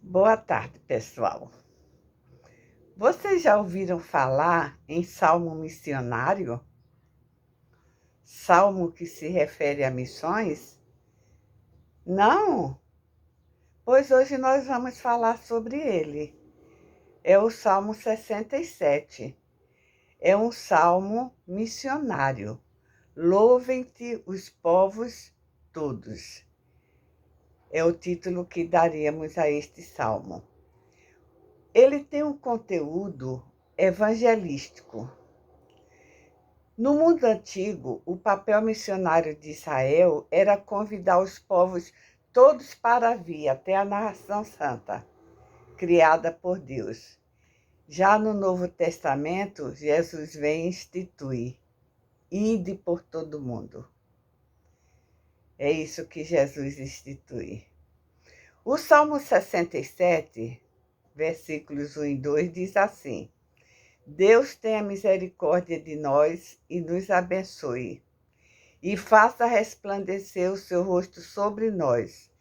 Boa tarde, pessoal. Vocês já ouviram falar em salmo missionário? Salmo que se refere a missões? Não? Pois hoje nós vamos falar sobre ele. É o Salmo 67. É um salmo missionário. Louvem-te os povos todos. É o título que daríamos a este salmo. Ele tem um conteúdo evangelístico. No mundo antigo, o papel missionário de Israel era convidar os povos todos para vir até a nação santa, criada por Deus. Já no Novo Testamento, Jesus vem instituir: ide por todo mundo. É isso que Jesus institui. O Salmo 67, versículos 1 e 2, diz assim: Deus tenha misericórdia de nós e nos abençoe, e faça resplandecer o seu rosto sobre nós,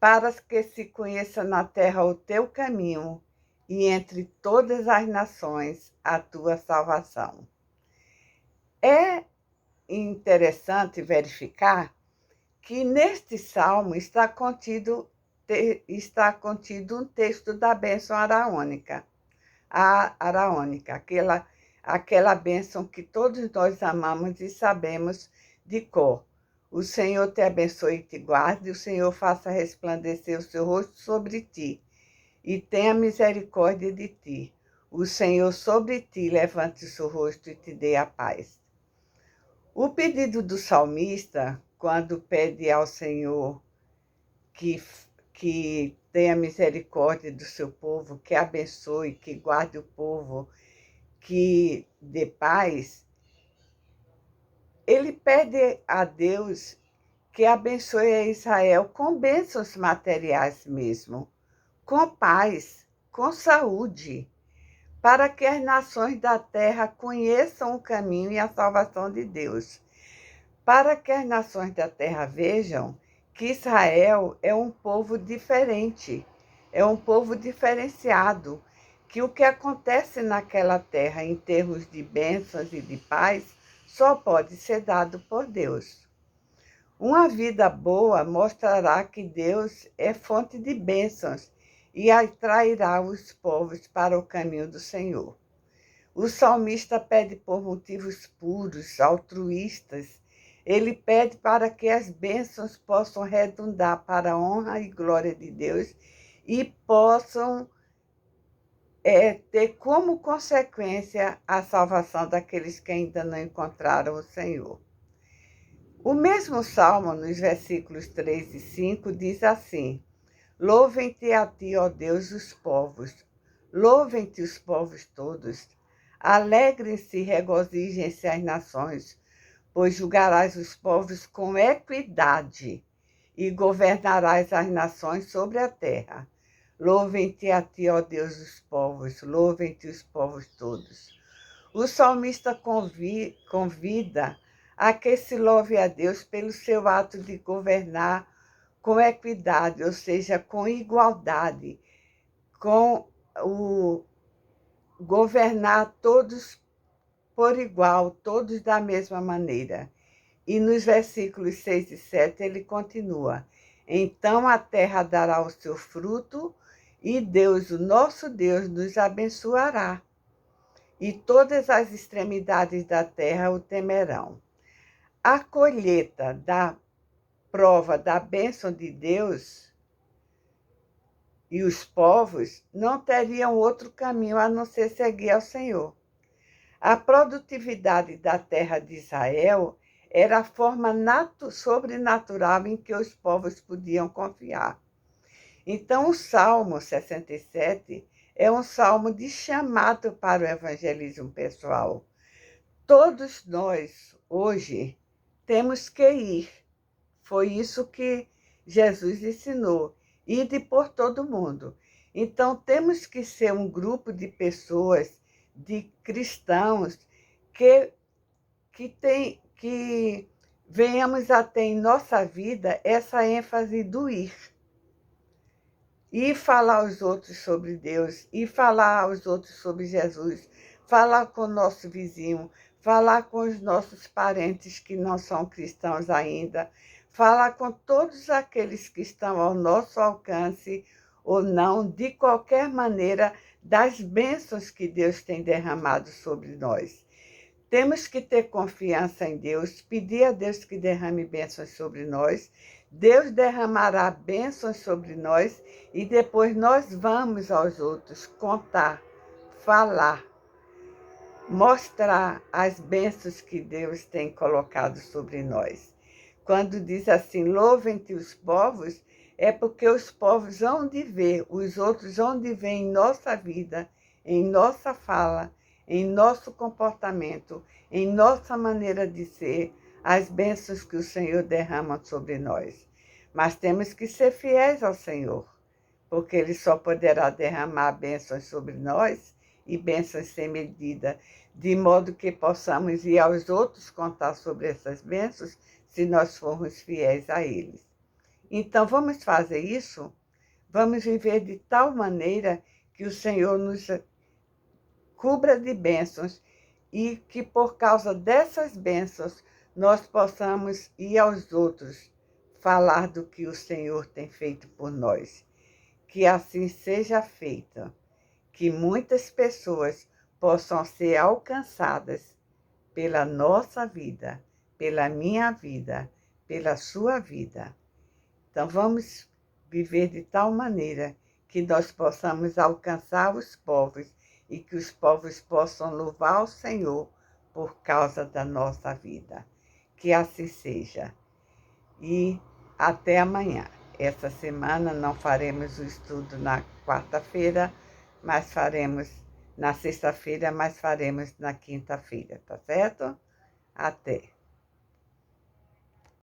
para que se conheça na terra o teu caminho e entre todas as nações a tua salvação. É interessante verificar que neste salmo está contido um texto da bênção araônica, aquela bênção que todos nós amamos e sabemos de cor. O Senhor te abençoe e te guarde, o Senhor faça resplandecer o seu rosto sobre ti e tenha misericórdia de ti. O Senhor sobre ti levante o seu rosto e te dê a paz. O pedido do salmista, quando pede ao Senhor que tenha misericórdia do seu povo, que abençoe, que guarde o povo, que dê paz, ele pede a Deus que abençoe a Israel com bênçãos materiais mesmo, com paz, com saúde, para que as nações da terra conheçam o caminho e a salvação de Deus, para que as nações da terra vejam que Israel é um povo diferente, é um povo diferenciado, que o que acontece naquela terra em termos de bênçãos e de paz só pode ser dado por Deus. Uma vida boa mostrará que Deus é fonte de bênçãos e atrairá os povos para o caminho do Senhor. O salmista pede por motivos puros, altruístas. Ele pede para que as bênçãos possam redundar para a honra e glória de Deus e possam ter como consequência a salvação daqueles que ainda não encontraram o Senhor. O mesmo salmo, nos versículos 3 e 5, diz assim: Louvem-te a ti, ó Deus, os povos. Louvem-te os povos todos. Alegrem-se e regozijem-se as nações, pois julgarás os povos com equidade e governarás as nações sobre a terra. Louvem-te a ti, ó Deus, os povos. Louvem-te os povos todos. O salmista convida a que se louve a Deus pelo seu ato de governar com equidade, ou seja, com igualdade, com o governar todos por igual, todos da mesma maneira. E nos versículos 6 e 7 ele continua: Então a terra dará o seu fruto, e Deus, o nosso Deus, nos abençoará, e todas as extremidades da terra o temerão. A colheita da prova da bênção de Deus e os povos não teriam outro caminho a não ser seguir ao Senhor. A produtividade da terra de Israel era a forma sobrenatural em que os povos podiam confiar. Então, o Salmo 67 é um salmo de chamado para o evangelismo pessoal. Todos nós, hoje, temos que ir. Foi isso que Jesus ensinou: ide por todo mundo. Então, temos que ser um grupo de pessoas, de cristãos, que venhamos a ter em nossa vida essa ênfase do ir. e falar aos outros sobre Deus, e falar aos outros sobre Jesus, falar com o nosso vizinho, falar com os nossos parentes que não são cristãos ainda, falar com todos aqueles que estão ao nosso alcance ou não, de qualquer maneira, das bênçãos que Deus tem derramado sobre nós. Temos que ter confiança em Deus, pedir a Deus que derrame bênçãos sobre nós. Deus derramará bênçãos sobre nós e depois nós vamos aos outros contar, falar, mostrar as bênçãos que Deus tem colocado sobre nós. Quando diz assim, louvem-te os povos, é porque os povos hão de ver, os outros hão de ver em nossa vida, em nossa fala, em nosso comportamento, em nossa maneira de ser, as bênçãos que o Senhor derrama sobre nós. Mas temos que ser fiéis ao Senhor, porque Ele só poderá derramar bênçãos sobre nós e bênçãos sem medida, de modo que possamos ir aos outros contar sobre essas bênçãos se nós formos fiéis a eles. Então, vamos fazer isso? Vamos viver de tal maneira que o Senhor nos cubra de bênçãos e que por causa dessas bênçãos nós possamos ir aos outros falar do que o Senhor tem feito por nós. Que assim seja feito, que muitas pessoas possam ser alcançadas pela nossa vida, pela minha vida, pela sua vida. Então, vamos viver de tal maneira que nós possamos alcançar os povos e que os povos possam louvar o Senhor por causa da nossa vida. Que assim seja. E até amanhã. Essa semana não faremos o estudo na quarta-feira, mas faremos na sexta-feira, mas faremos na quinta-feira, tá certo? Até!